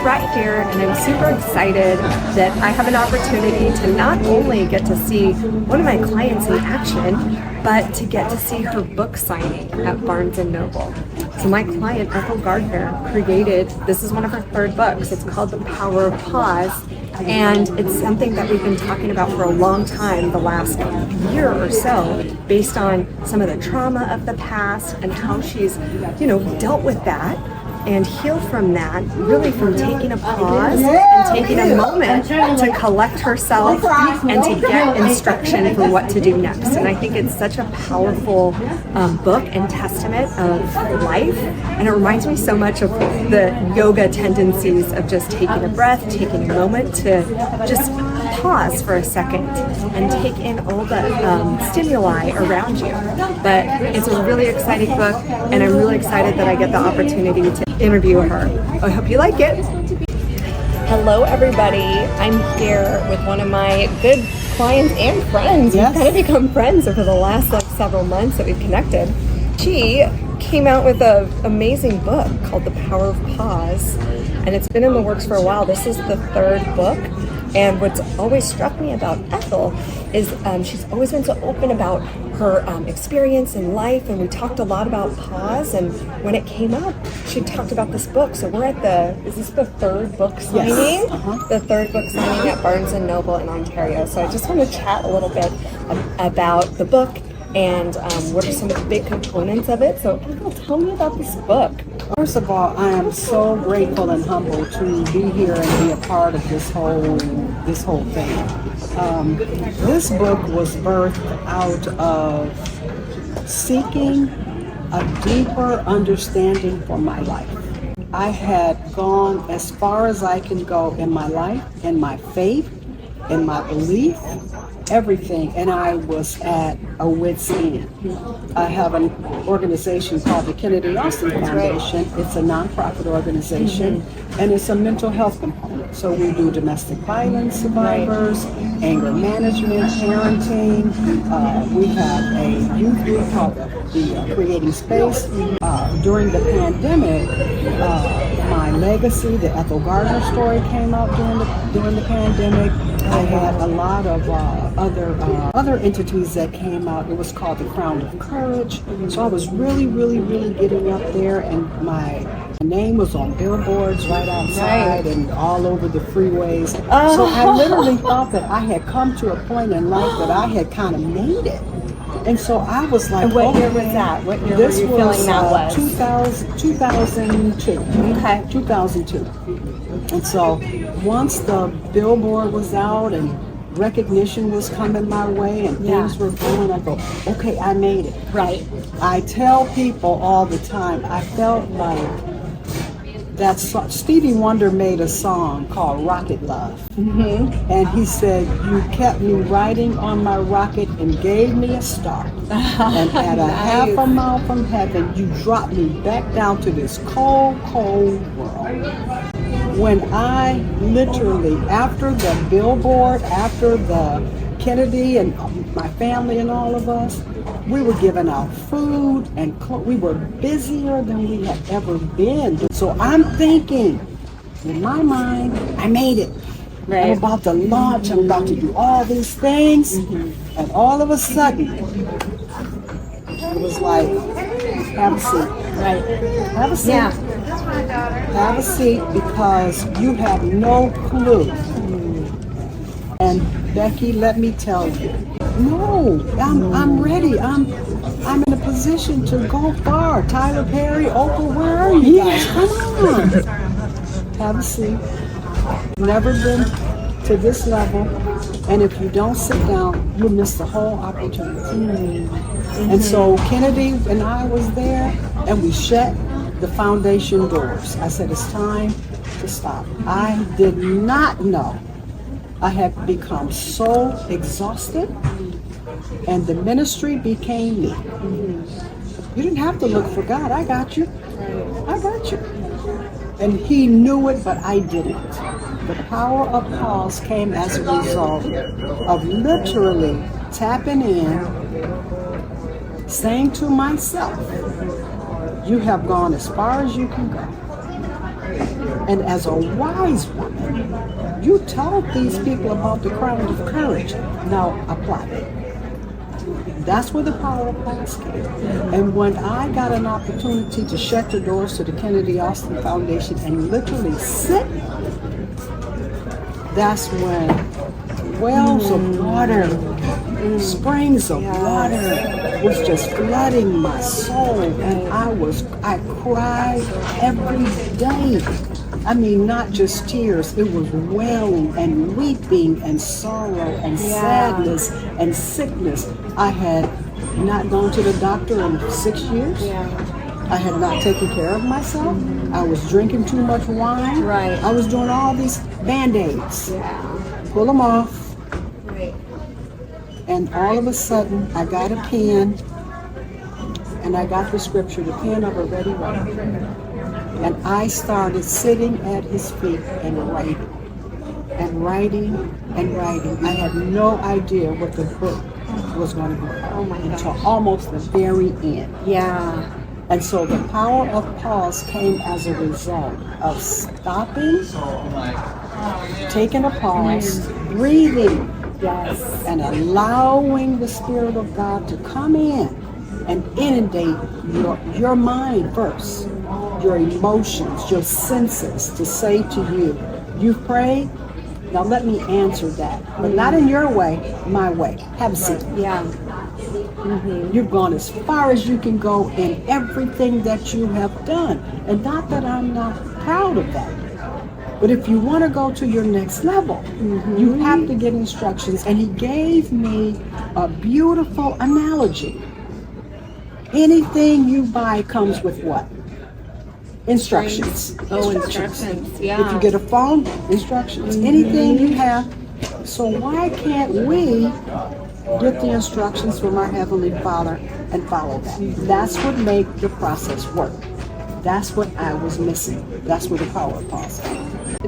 right here, and I'm super excited that I have an opportunity to not only get to see one of my clients in action, but to get to see her book signing at Barnes & Noble. So my client, Ethel Gardner, created, this is one of her third books, it's called The Power of Pause, and it's something that we've been talking about for a long time, the last year or so, based on some of the trauma of the past and how she's, dealt with that and healed from that, really from taking a pause and taking a moment to collect herself and to get instruction for what to do next. And I think it's such a powerful book and testament of life. And it reminds me so much of the yoga tendencies of just taking a breath, taking a moment to just pause for a second and take in all the stimuli around you. But it's a really exciting book, and I'm really excited that I get the opportunity to interview her. I hope you like it. Hello everybody, I'm here with one of my good clients and friends. Yes. We've kind of become friends over the last several months that we've connected. She came out with an amazing book called The Power of Pause, and it's been in the works for a while. This is the third book. And what's always struck me about Ethel is she's always been so open about her experience in life, and we talked a lot about pause, and when it came up, she talked about this book. So we're at is this the third book signing? Yes. The third book signing at Barnes & Noble in Ontario. So I just want to chat a little bit about the book and what are some of the big components of it. So Ethel, tell me about this book. First of all, I am so grateful and humbled to be here and be a part of this whole thing. This book was birthed out of seeking a deeper understanding for my life. I had gone as far as I can go in my life, in my faith, in my belief, everything, and I was at a wit's end. I have an organization called the Kennedy Austin Foundation. It's a nonprofit organization, and it's a mental health component. So we do domestic violence survivors, anger management, parenting. We have a youth group called the Creating Space. During the pandemic, my legacy, the Ethel Gardner story, came out during the pandemic. I had a lot of other entities that came out. It was called the Crown of Courage. So I was really getting up there, and my name was on billboards right outside and all over the freeways. So I literally thought that I had come to a point in life that I had kind of made it. And so I was like, and what year was that? What year were you feeling that was? 2002. Okay. 2002. And so once the billboard was out and recognition was coming my way and things were going, I go, okay, I made it. Right. I tell people all the time, I felt like Stevie Wonder made a song called Rocket Love. And he said, you kept me riding on my rocket and gave me a start. And at a half a mile from heaven, you dropped me back down to this cold world. When I literally, after the billboard, after the Kennedy and my family and all of us, we were giving out food and we were busier than we had ever been. So I'm thinking, in my mind, I made it. Right. I'm about to launch, I'm about to do all these things, and all of a sudden, it was like, have a seat. Right. Have a seat. Yeah. Have a seat, because you have no clue. And Becky, let me tell you, no, I'm ready. I'm in a position to go far. Tyler Perry, Oprah, where are you guys? Come on. Have a seat. Never been to this level, and if you don't sit down, you'll miss the whole opportunity. And so Kennedy and I was there, and we shut the foundation doors. I said, it's time to stop. I did not know I had become so exhausted, and the ministry became me. You didn't have to look for God. I got you. I got you. And he knew it, but I didn't. The power of pause came as a result of literally tapping in, saying to myself, you have gone as far as you can go. And as a wise woman, you told these people about the crown of courage. Now apply it. That's where the power of pause came. And when I got an opportunity to shut the doors to the Kennedy Austin Foundation and literally sit, that's when wells of water, springs of water was just flooding my soul. And I cried every day. I mean, not just tears, it was wailing and weeping and sorrow and sadness and sickness. I had not gone to the doctor in 6 years. I had not taken care of myself. I was drinking too much wine. Right. I was doing all these Band-Aids. Pull them off. Right. And all of a sudden, I got a pen and I got the scripture, the pen of a ready writer. And I started sitting at his feet and writing and writing and writing. I had no idea what the book was going to be until almost the very end. Yeah. And so the power of pause came as a result of stopping, taking a pause, breathing, and allowing the Spirit of God to come in and inundate your mind first, your emotions, your senses, to say to you, you've prayed, now let me answer that. But not in your way, my way. Have a seat. Yeah. You've gone as far as you can go in everything that you have done. And not that I'm not proud of that. But if you want to go to your next level, you have to get instructions. And he gave me a beautiful analogy. Anything you buy comes with what? Instructions. Instructions. Yeah. If you get a phone, instructions. Anything you have. So why can't we get the instructions from our Heavenly Father and follow that? That's what makes the process work. That's what I was missing. That's where the power of pause came.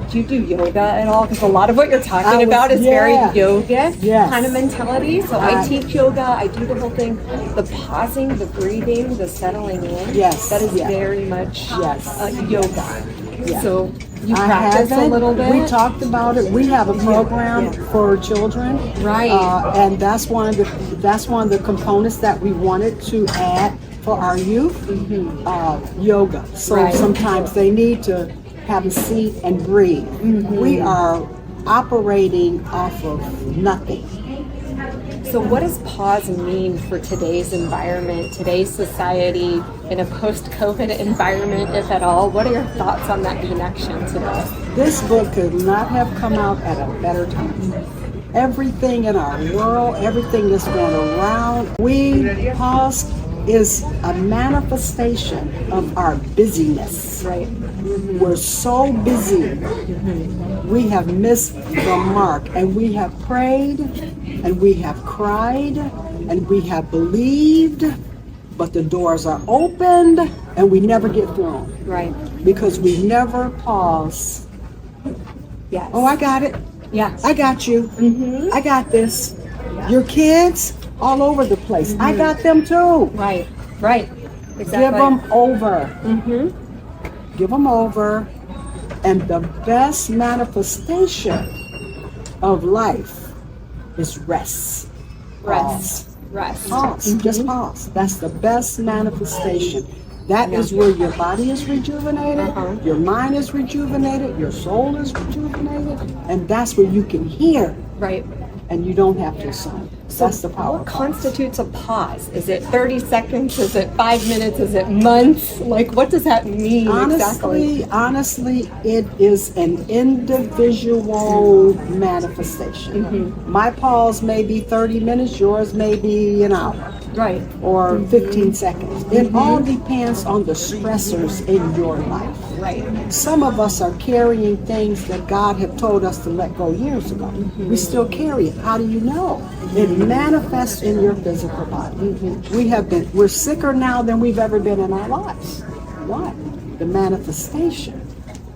Do you do yoga at all? Because a lot of what you're talking about is very yoga kind of mentality. So I teach yoga. I do the whole thing. The pausing, the breathing, the settling in. Yes. That is very much yoga. So you I practice a little bit. We talked about it. We have a program for children, right? And that's one of the components that we wanted to add for our youth. Yoga. So sometimes they need to have a seat and breathe. We are operating off of nothing. So what does pause mean for today's environment, today's society, in a post-COVID environment, if at all? What are your thoughts on that connection today? This book could not have come out at a better time. Everything in our world, everything that's going around, pause is a manifestation of our busyness. Right. We're so busy. We have missed the mark, and we have prayed, and we have cried, and we have believed, but the doors are opened, and we never get through. Right. Because we never pause. Yes. Oh, I got it. Yeah. I got you. I got this. Your kids all over the place. I got them too. Right. Exactly. Give them over. Give them over. And the best manifestation of life is rest. Rest. Pause. Just pause. That's the best manifestation. That is where your body is rejuvenated, your mind is rejuvenated, your soul is rejuvenated, and that's where you can hear. Right. And you don't have to assume. So that's the power. What constitutes a pause? Is it 30 seconds? Is it 5 minutes? Is it months? Like, what does that mean exactly? Honestly, it is an individual manifestation. My pause may be 30 minutes, yours may be an hour. Right. Or 15 seconds. It all depends on the stressors in your life. Right. Some of us are carrying things that God had told us to let go years ago. We still carry it. How do you know? It manifests in your physical body. We're sicker now than we've ever been in our lives. Why? The manifestation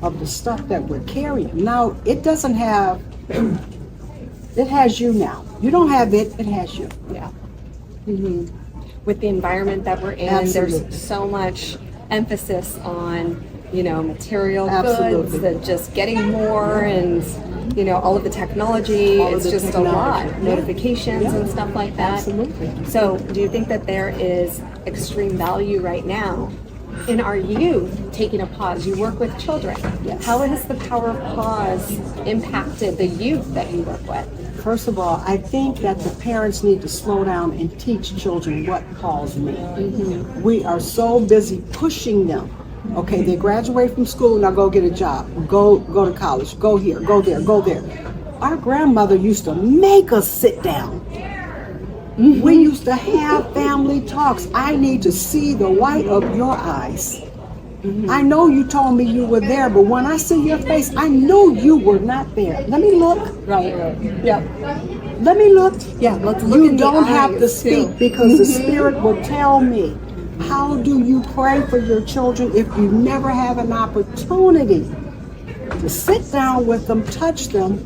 of the stuff that we're carrying. Now, it doesn't have, it has you now. You don't have it, it has you. Yeah. With the environment that we're in, there's so much emphasis on material Absolutely. goods, that just getting more, and all of the technology. All of It's the just technology. a lot, notifications and stuff like that. Absolutely. So do you think that there is extreme value right now in our youth taking a pause? You work with children. Yes. How has the power of pause impacted the youth that you work with? First of all, I think that the parents need to slow down and teach children what pause means. Mm-hmm. We are so busy pushing them. Okay, they graduate from school, now go get a job, go to college, go here, go there, go there. Our grandmother used to make us sit down. Mm-hmm. We used to have family talks. I need to see the white of your eyes. Mm-hmm. I know you told me you were there, but when I see your face, I know you were not there. Let me look. Right. Yep. Let me look. Yeah, let's look You in the don't have to eyes, speak too. because the Spirit will tell me. How do you pray for your children if you never have an opportunity to sit down with them, touch them,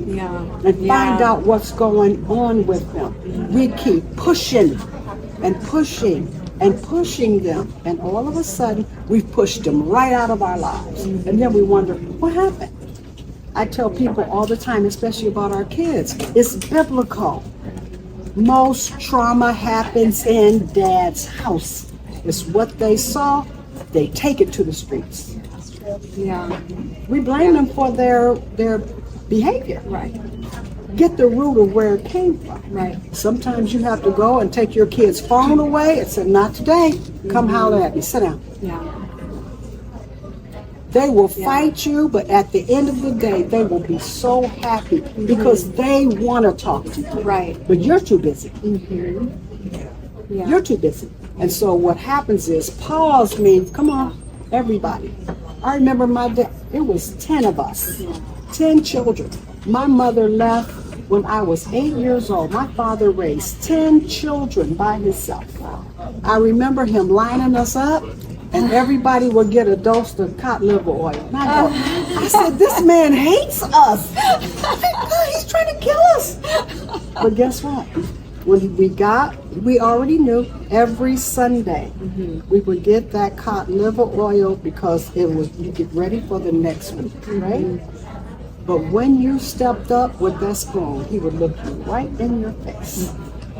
Yeah. and find out what's going on with them? We keep pushing and pushing and pushing them, and all of a sudden we've pushed them right out of our lives. And then we wonder, what happened? I tell people all the time, especially about our kids, it's biblical. Most trauma happens in dad's house. It's what they saw, they take it to the streets. Yeah. We blame them for their behavior. Right. Get the root of where it came from. Right. Sometimes you have to go and take your kid's phone away and say, not today. Come holler at me. Sit down. Yeah. They will fight you, but at the end of the day, they will be so happy because they want to talk to you. Right. But you're too busy. Yeah. You're too busy. And so what happens is pause means, come on, everybody. I remember my dad, it was 10 of us, 10 children. My mother left when I was 8 years old. My father raised 10 children by himself. I remember him lining us up, and everybody would get a dose of cod liver oil. And I said, this man hates us. He's trying to kill us. But guess what? When we already knew every Sunday we would get that cod liver oil because it was, you get ready for the next week, right? But when you stepped up with that spoon, he would look you right in your face.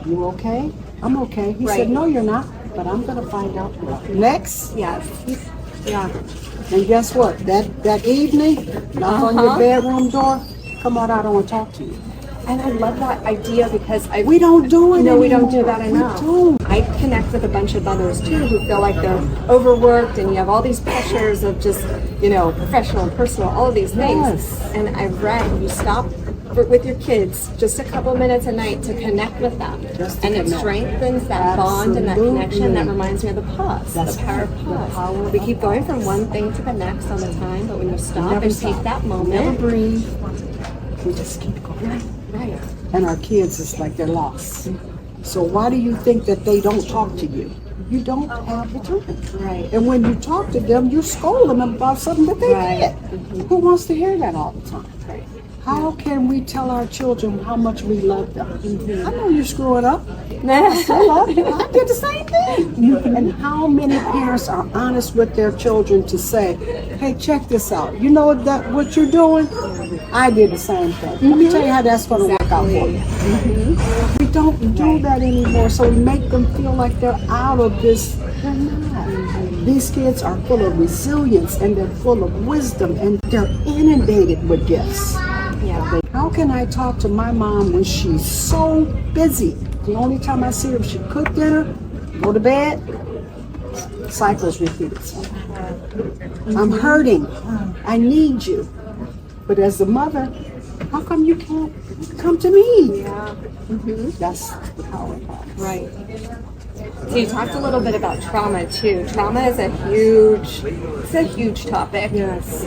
You okay? I'm okay. He said, no, you're not, but I'm going to find out more. Next. Yes. Yeah. And guess what? That evening, knock on your bedroom door, come on out, I want to talk to you. And I love that idea because We don't do it No, we don't do anymore. that enough. We don't. I connect with a bunch of mothers too who feel like they're overworked, and you have all these pressures of just, professional and personal, all of these things. Yes. And I've read you stop with your kids just a couple minutes a night to connect with them. Just to And it connect. strengthens that bond and that Absolutely. connection. That reminds me of the pause, That's the power of the pause. power We of keep going from one thing to the next all the time, but when you stop Never and stop. take that Never moment. breathe. We just keep going. Right. And our kids, it's like they're lost. So why do you think that they don't talk to you? You don't have the time. Right. And when you talk to them, you scold them about something that they Right. did. Who wants to hear that all the time? Right. How can we tell our children how much we love them? I know you're screwing up. Yes. I love you. I did the same thing. And how many parents are honest with their children to say, hey, check this out. You know what you're doing? I did the same thing. Let me tell you how that's going to work out for you. We don't do that anymore, so we make them feel like they're out of this. They're not. These kids are full of resilience, and they're full of wisdom, and they're inundated with gifts. Yeah. How can I talk to my mom when she's so busy? The only time I see her, she cook dinner, go to bed, cycles repeat itself. I'm hurting. I need you. But as a mother, how come you can't come to me? Yeah. That's the power of pause. Right. So you talked a little bit about trauma too. Trauma is a huge topic. Yes,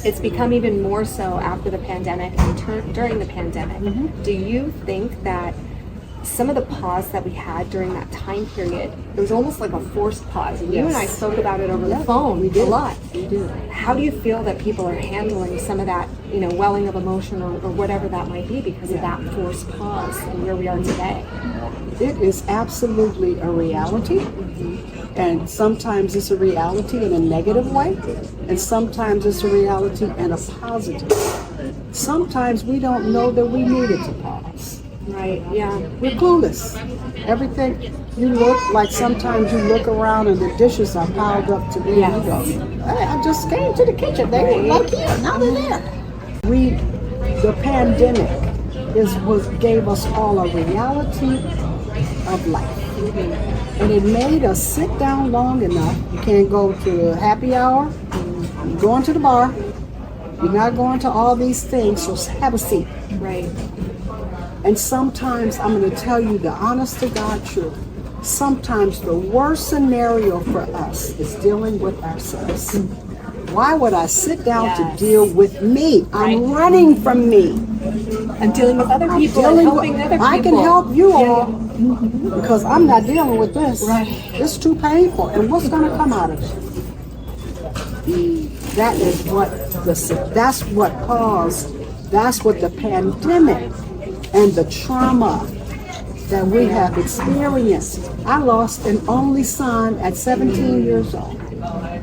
it's become even more so after the pandemic and during the pandemic. Do you think that some of the pause that we had during that time period, it was almost like a forced pause. And you and I spoke about it over the phone a lot. We did. How do you feel that people are handling some of that, welling of emotion or whatever that might be because of that forced pause and where we are today? It is absolutely a reality. And sometimes it's a reality in a negative way, and sometimes it's a reality in a positive way. Sometimes we don't know that we needed to pause. Right, yeah. We're clueless. Everything, you look like sometimes you look around and the dishes are piled up to me. And you go, hey, I just came to the kitchen. They were like here, now they're there. The pandemic gave us all a reality of life. And it made us sit down long enough. You can't go to a happy hour. You're going to the bar. You're not going to all these things, so have a seat. Right. And sometimes, I'm going to tell you the honest to God truth, sometimes the worst scenario for us is dealing with ourselves. Why would I sit down to deal with me? I'm running from me. I'm dealing with other people and helping other people. I can help you all because I'm not dealing with this. Right. It's too painful. And what's going to come out of it? That's what the pandemic and the trauma that we have experienced. I lost an only son at 17 years old.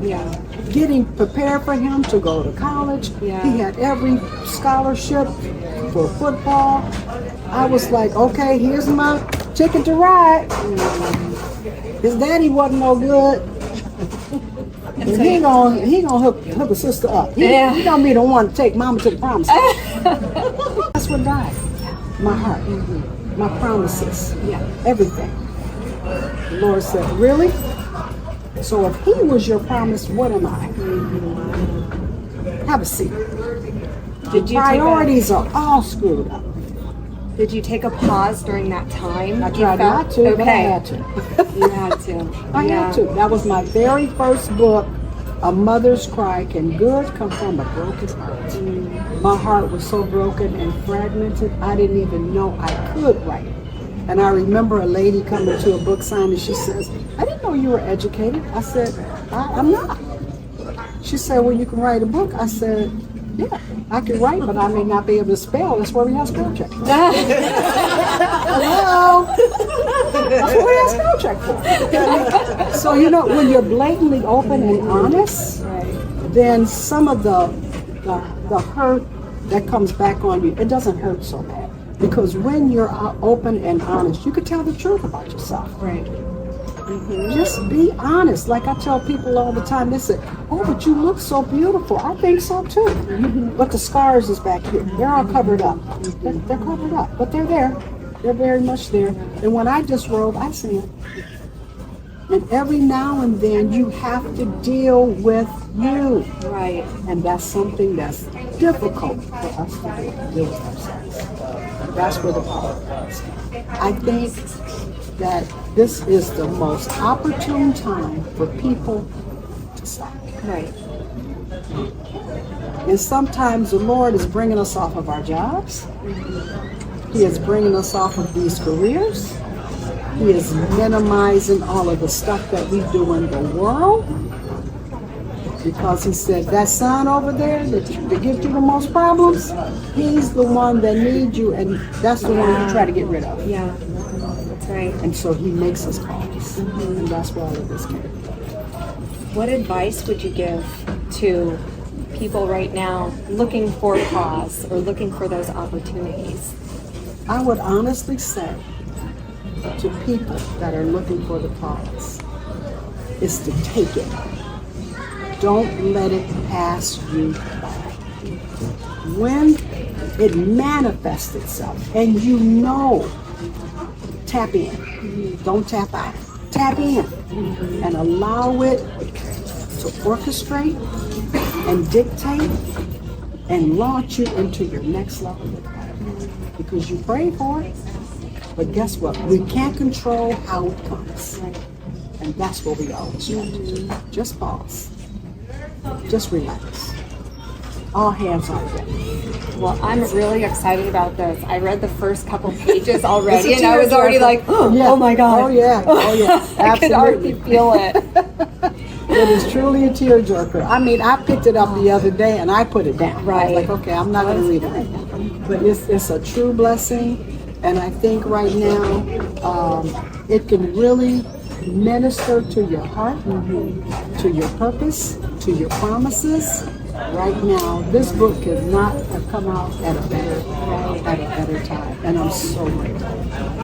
Yeah. Getting prepared for him to go to college. Yeah. He had every scholarship for football. I was like, okay, here's my ticket to ride. His daddy wasn't no good. And he gonna hook a sister up. He gonna be the one to take mama to the promise. That's what died. My heart, my promises, everything. The Lord said, really? So if he was your promise, what am I? Have a seat. Priorities are all screwed up. Did you take a pause during that time? I tried not to, but I had to. You had to. I had to. That was my very first book, A Mother's Cry, Can Good Come from a Broken Heart? My heart was so broken and fragmented, I didn't even know I could write. And I remember a lady coming to a book signing and she says, I didn't know you were educated. I said, I'm not. She said, well, you can write a book. I said, yeah, I can write, but I may not be able to spell. That's where we have spell check. Hello? That's what we have spell check for. So, when you're blatantly open and honest, then some of the hurt that comes back on you, it doesn't hurt so bad. Because when you're open and honest, you can tell the truth about yourself. Right. Just be honest. Like I tell people all the time, they say, oh, but you look so beautiful. I think so too. But the scars is back here. They're all covered up. They're covered up, but they're there. They're very much there. And when I disrobe, I see them. And every now and then you have to deal with you. Right. And that's something that's difficult for us to deal with ourselves. That's where the power is. I think that this is the most opportune time for people to stop. Right. And sometimes the Lord is bringing us off of our jobs. He is bringing us off of these careers. He is minimizing all of the stuff that we do in the world. Because he said, that son over there that gives you the most problems, he's the one that needs you, and that's the one you try to get rid of. Yeah, that's right. And so he makes us pause. And that's where all of this came. What advice would you give to people right now looking for pause or looking for those opportunities? I would honestly say to people that are looking for the pause is to take it. Don't let it pass you by. When it manifests itself and tap in. Don't tap out. Tap in and allow it to orchestrate and dictate and launch you into your next level of life. Because you prayed for it. But guess what? We can't control how it comes. And that's what we always try to do. Just pause. Just relax. All hands on deck. Well, I'm really excited about this. I read the first couple pages already, It's a and I was already tearjerker. like, oh, Yeah. oh my God. Oh yeah, oh yeah, I could already absolutely. feel it. It is truly a tearjerker. I mean, I picked it up the other day and I put it down. I Right. was like, okay, I'm not going to read it right now. But it's a true blessing, and I think right now it can really minister to your heart, to your purpose, to your promises. Right now, this book could not have come out at a better time, and I'm so grateful.